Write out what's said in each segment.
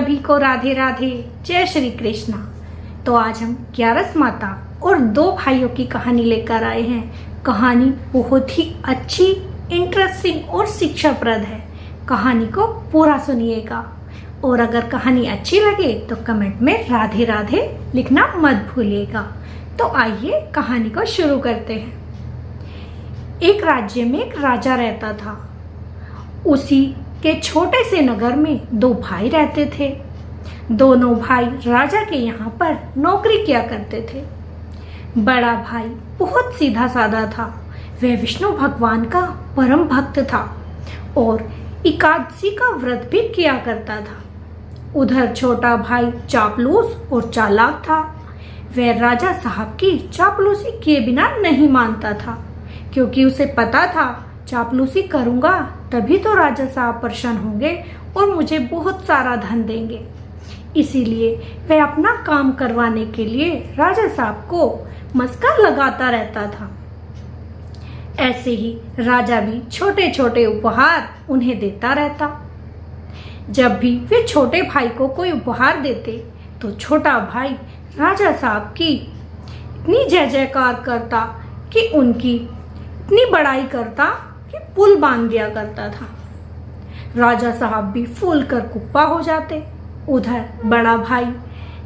सभी को राधे राधे, जय श्री कृष्णा। तो आज हम 11 माता और 2 भाइयों की कहानी लेकर आए हैं। कहानी बहुत ही अच्छी, इंटरेस्टिंग और शिक्षाप्रद है। कहानी को पूरा सुनिएगा और अगर कहानी अच्छी लगे तो कमेंट में राधे राधे लिखना मत भूलिएगा। तो आइए कहानी को शुरू करते हैं। एक राज्य में एक राजा रहता था। उसी के छोटे से नगर में 2 भाई रहते थे। दोनों भाई राजा के यहाँ पर नौकरी किया करते थे। बड़ा भाई बहुत सीधा साधा था। वह विष्णु भगवान का परम भक्त था और एकादशी का व्रत भी किया करता था। उधर छोटा भाई चापलूस और चालाक था। वह राजा साहब की चापलूसी किए बिना नहीं मानता था, क्योंकि उसे पता था चापलूसी करूंगा तभी तो राजा साहब प्रसन्न होंगे और मुझे बहुत सारा धन देंगे। इसीलिए वह अपना काम करवाने के लिए राजा साहब को मस्का लगाता रहता था। ऐसे ही राजा भी छोटे छोटे उपहार उन्हें देता रहता। जब भी वे छोटे भाई को कोई उपहार देते तो छोटा भाई राजा साहब की इतनी जय जयकार करता कि उनकी इतनी बड़ाई करता कि पुल बांध दिया करता था। राजा साहब भी फूल कर कुप्पा हो जाते। उधर बड़ा भाई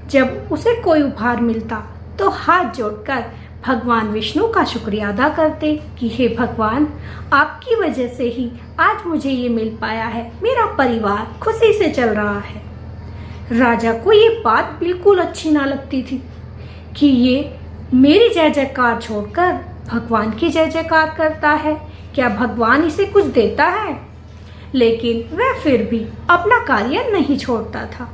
जब उसे कोई उपहार मिलता तो हाथ जोड़कर भगवान विष्णु का शुक्रिया अदा करते कि हे भगवान, आपकी वजह से ही आज मुझे ये मिल पाया है, मेरा परिवार खुशी से चल रहा है। राजा को ये बात बिल्कुल अच्छी ना लगती थी कि ये मेरी जय जयकार छोड़कर भगवान की जय जयकार करता है। क्या भगवान इसे कुछ देता है? लेकिन वह फिर भी अपना कार्य नहीं छोड़ता था।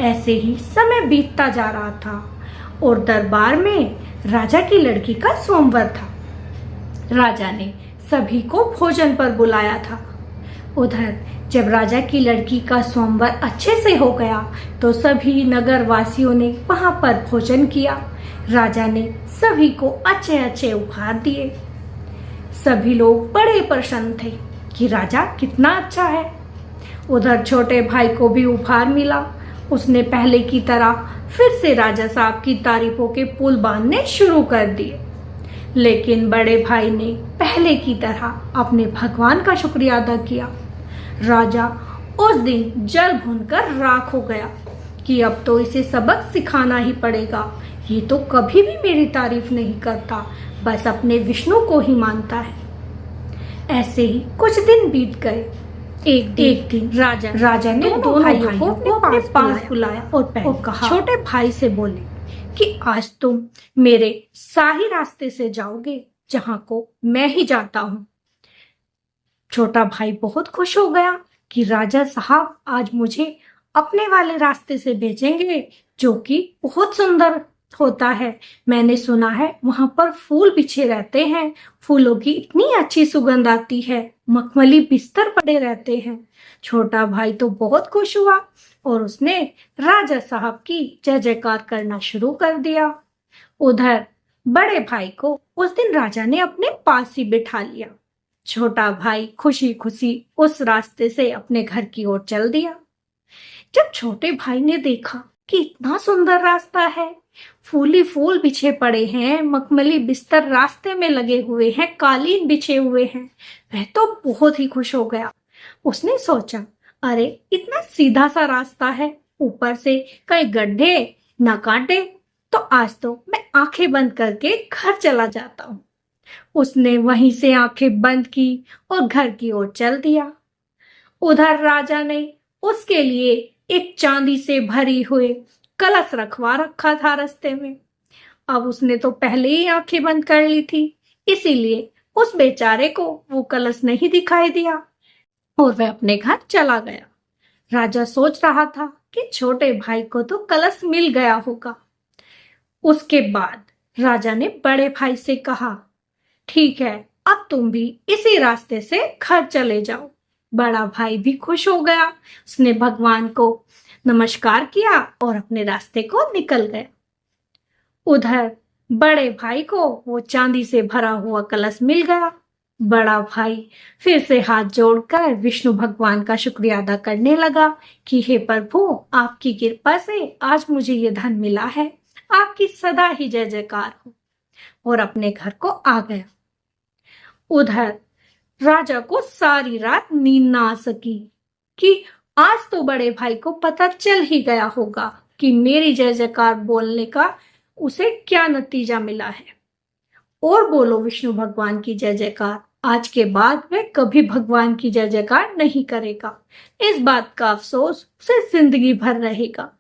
ऐसे ही समय बीतता जा रहा था और दरबार में राजा की लड़की का स्वयंवर था। राजा ने सभी को भोजन पर बुलाया था। उधर जब राजा की लड़की का स्वयंवर अच्छे से हो गया तो सभी नगर वासियों ने वहां पर भोजन किया। राजा ने सभी को अच्छे अच्छे उपहार दिए। सभी लोग बड़े प्रसन्न थे कि राजा कितना अच्छा है। उधर छोटे भाई को भी उपहार मिला। उसने पहले की तरह फिर से राजा साहब की तारीफों के पुल बांधने शुरू कर दिए। लेकिन बड़े भाई ने पहले की तरह अपने भगवान का शुक्रिया अदा किया। राजा उस दिन जल भूनकर राख हो गया कि अब तो इसे सबक सिखाना ही पड़ेगा। ये तो कभी भी मेरी तारीफ नहीं करता, बस अपने विष्णु को ही मानता है। ऐसे ही कुछ दिन बीत गए। एक दिन राजा ने दोनों भाइयों को अपने पास बुलाया और कहा, छोटे भाई से बोले कि आज तुम मेरे शाही रास्ते से जाओगे, जहां को मैं ही जाता हूँ। छोटा भाई बहुत खुश हो गया कि राजा साहब आज मुझे अपने वाले रास्ते से भेजेंगे, जो कि बहुत सुंदर होता है। मैंने सुना है वहां पर फूल बिछे रहते हैं, फूलों की इतनी अच्छी सुगंध आती है, मखमली बिस्तर पड़े रहते हैं। छोटा भाई तो बहुत खुश हुआ और उसने राजा साहब की जय जयकार करना शुरू कर दिया। उधर बड़े भाई को उस दिन राजा ने अपने पास ही बिठा लिया। छोटा भाई खुशी खुशी उस रास्ते से अपने घर की ओर चल दिया। जब छोटे भाई ने देखा कि इतना सुंदर रास्ता है, फूल ही फूल बिछे पड़े हैं, मखमली बिस्तर रास्ते में लगे हुए हैं, कालीन बिछे हुए हैं, वह तो बहुत ही खुश हो गया। उसने सोचा, अरे इतना सीधा सा रास्ता है, ऊपर से कहीं गड्ढे न कांटे, तो आज तो मैं आंखें बंद करके घर चला जाता हूँ। उसने वहीं से आंखें बंद की और घर की ओर चल दिया। उधर राजा ने उसके लिए एक चांदी से भरी हुई कलश रखवा रखा था रास्ते में। अब उसने तो पहले ही आंखें बंद कर ली थी, इसीलिए उस बेचारे को वो कलश नहीं दिखाई दिया और वह अपने घर चला गया। राजा सोच रहा था कि छोटे भाई को तो कलश मिल गया होगा। उसके बाद राजा ने बड़े भाई से कहा, ठीक है, अब तुम भी इसी रास्ते से घर चले जाओ। बड़ा भाई भी खुश हो गया। उसने भगवान को नमस्कार किया और अपने रास्ते को निकल गया। उधर बड़े भाई को वो चांदी से भरा हुआ कलश मिल गया। बड़ा भाई फिर से हाथ जोड़कर विष्णु भगवान का शुक्रिया अदा करने लगा कि हे प्रभु, आपकी कृपा से आज मुझे ये धन मिला है, आपकी सदा ही जय जयकार हो, और अपने घर को आ गया। उधर राजा को सारी रात नींद ना आ सकी कि आज तो बड़े भाई को पता चल ही गया होगा कि मेरी जय जयकार बोलने का उसे क्या नतीजा मिला है। और बोलो विष्णु भगवान की जय जयकार। आज के बाद वह कभी भगवान की जय जयकार नहीं करेगा। इस बात का अफसोस उसे जिंदगी भर रहेगा।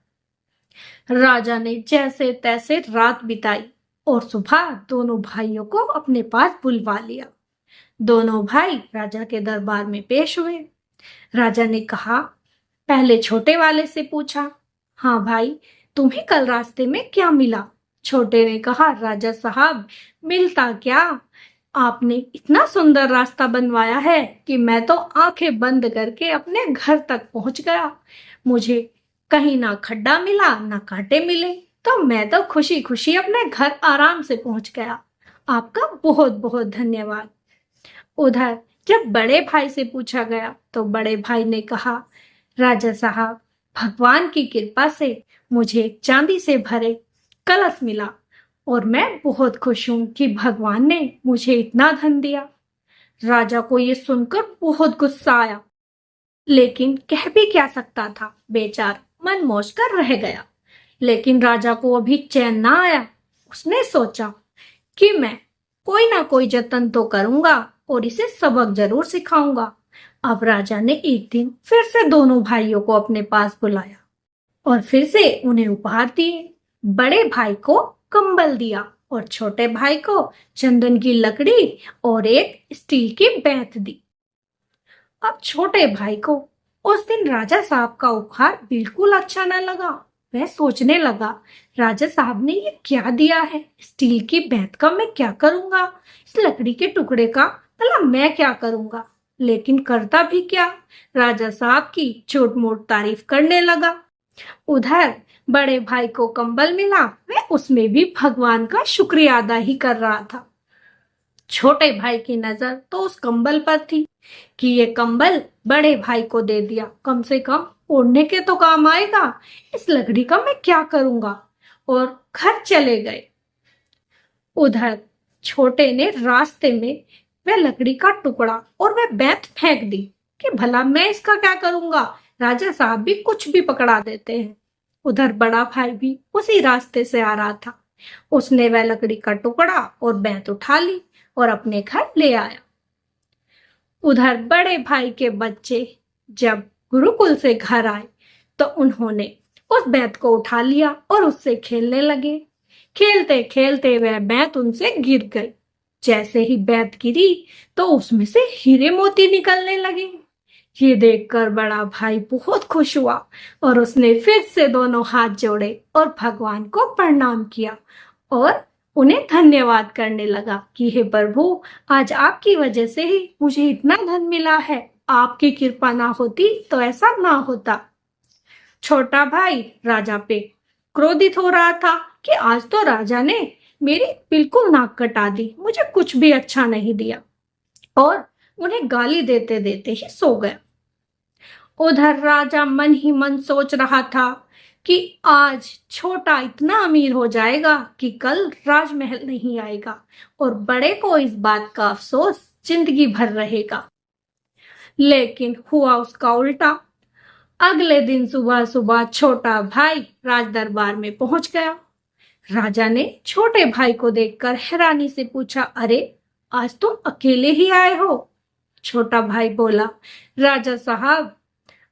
राजा ने जैसे तैसे रात बिताई और सुबह दोनों भाइयों को अपने पास बुलवा लिया। दोनों भाई राजा के दरबार में पेश हुए। राजा ने कहा, पहले छोटे वाले से पूछा, हाँ भाई, तुम्हें कल रास्ते में क्या मिला? छोटे ने कहा, राजा साहब, मिलता क्या, आपने इतना सुंदर रास्ता बनवाया है कि मैं तो आंखें बंद करके अपने घर तक पहुंच गया। मुझे कहीं ना खड्डा मिला ना कांटे मिले, तो मैं तो खुशी खुशी अपने घर आराम से पहुंच गया। आपका बहुत बहुत धन्यवाद। उधर जब बड़े भाई से पूछा गया तो बड़े भाई ने कहा, राजा साहब, भगवान की कृपा से मुझे एक चांदी से भरे कलश मिला और मैं बहुत खुश हूं कि भगवान ने मुझे इतना धन दिया। राजा को ये सुनकर बहुत गुस्सा आया, लेकिन कह भी क्या सकता था, बेचारा मन मौज कर रह गया। लेकिन राजा को अभी चैन ना आया। उसने सोचा कि मैं कोई ना कोई जतन तो करूंगा और इसे सबक जरूर सिखाऊंगा। अब राजा ने एक दिन फिर से दोनों भाइयों को अपने पास बुलाया और फिर से उन्हें उपहार दिए। बड़े भाई को कंबल दिया और छोटे भाई को चंदन की लकड़ी और एक स्टील की बैत दी। अब छोटे भाई को उस दिन राजा साहब का उपहार बिल्कुल अच्छा न लगा। वह सोचने लगा, राजा साहब ने ये क्या दिया है? स्टील की बैत का मैं क्या करूंगा? इस लकड़ी के टुकड़े का भला मैं क्या करूंगा? लेकिन करता भी क्या, राजा साहब की छोट मोट तारीफ करने लगा। उधर बड़े भाई को कंबल मिला, वह उसमें भी भगवान का शुक्रिया अदा ही कर रहा था। छोटे भाई की नजर तो उस कंबल पर थी कि ये कंबल बड़े भाई को दे दिया, कम से कम ओढ़ने के तो काम आएगा। इस लकड़ी का मैं क्या करूंगा? और घर चले गए। उधर छोटे ने रास्ते में वह लकड़ी का टुकड़ा और वह बैत फेंक दी कि भला मैं इसका क्या करूंगा, राजा साहब भी कुछ भी पकड़ा देते हैं। उधर बड़ा भाई भी उसी रास्ते से आ रहा था। उसने वह लकड़ी का टुकड़ा और बैत उठा ली और अपने घर ले आया। उधर बड़े भाई के बच्चे जब गुरुकुल से घर आए तो उन्होंने उस बैत को उठा लिया और उससे खेलने लगे। खेलते खेलते वह बैत उनसे गिर गई। जैसे ही बैत गिरी तो उसमें से हीरे मोती निकलने लगे। ये देखकर बड़ा भाई बहुत खुश हुआ और उसने फिर से दोनों हाथ जोड़े और भगवान को प्रणाम किया और उन्हें धन्यवाद करने लगा कि हे प्रभु, आज आपकी वजह से ही मुझे इतना धन मिला है। आपकी कृपा ना होती तो ऐसा ना होता। छोटा भाई राजा पे क्रोधित हो रहा था कि आज तो राजा ने मेरी बिल्कुल नाक कटा दी, मुझे कुछ भी अच्छा नहीं दिया, और उन्हें गाली देते देते ही सो गया। उधर राजा मन ही मन सोच रहा था कि आज छोटा इतना अमीर हो जाएगा कि कल राजमहल नहीं आएगा और बड़े को इस बात का अफसोस जिंदगी भर रहेगा। लेकिन हुआ उसका उल्टा। अगले दिन सुबह सुबह छोटा भाई राज दरबार में पहुंच गया। राजा ने छोटे भाई को देखकर हैरानी से पूछा, अरे आज तुम अकेले ही आए हो? छोटा भाई बोला, राजा साहब,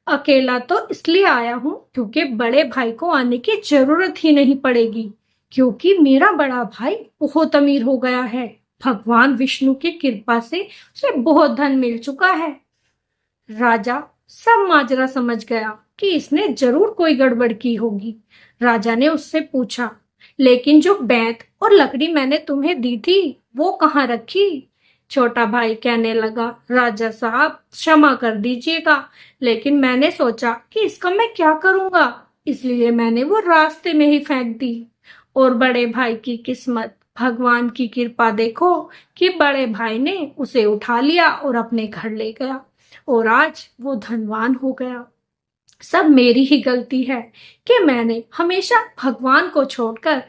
अकेला तो इसलिए आया हूं क्योंकि बड़े भाई को आने की जरूरत ही नहीं पड़ेगी, क्योंकि मेरा बड़ा भाई बहुत अमीर हो गया है। भगवान विष्णु की कृपा से उसे बहुत धन मिल चुका है। राजा सब माजरा समझ गया कि इसने जरूर कोई गड़बड़ की होगी। राजा ने उससे पूछा, लेकिन जो बैत और लकड़ी मैंने तुम्हें दी थी वो कहाँ रखी? छोटा भाई कहने लगा, राजा साहब क्षमा कर दीजिएगा, लेकिन मैंने सोचा कि इसका मैं क्या करूंगा, इसलिए मैंने वो रास्ते में ही फेंक दी। और बड़े भाई की किस्मत भगवान की कृपा देखो कि बड़े भाई ने उसे उठा लिया और अपने घर ले गया और आज वो धनवान हो गया। सब मेरी ही गलती है कि मैंने हमेशा भगवान को छोड़कर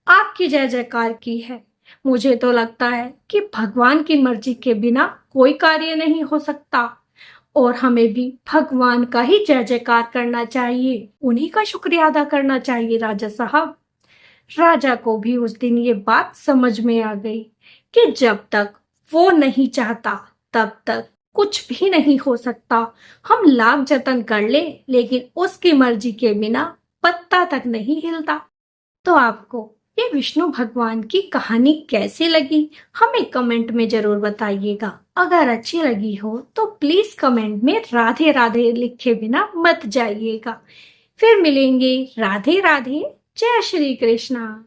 आपकी जय जयकार की है। मुझे तो लगता है कि भगवान की मर्जी के बिना कोई कार्य नहीं हो सकता और हमें भी भगवान का ही जय जयकार करना चाहिए, उन्हीं का शुक्रिया अदा करना चाहिए राजा साहब। राजा को भी उस दिन ये बात समझ में आ गई कि जब तक वो नहीं चाहता तब तक कुछ भी नहीं हो सकता। हम लाख जतन कर ले लेकिन उसकी मर्जी के बिना पत्ता तक नहीं हिलता। तो आपको ये विष्णु भगवान की कहानी कैसी लगी हमें कमेंट में जरूर बताइएगा। अगर अच्छी लगी हो तो प्लीज कमेंट में राधे राधे लिखे बिना मत जाइएगा। फिर मिलेंगे। राधे राधे। जय श्री कृष्णा।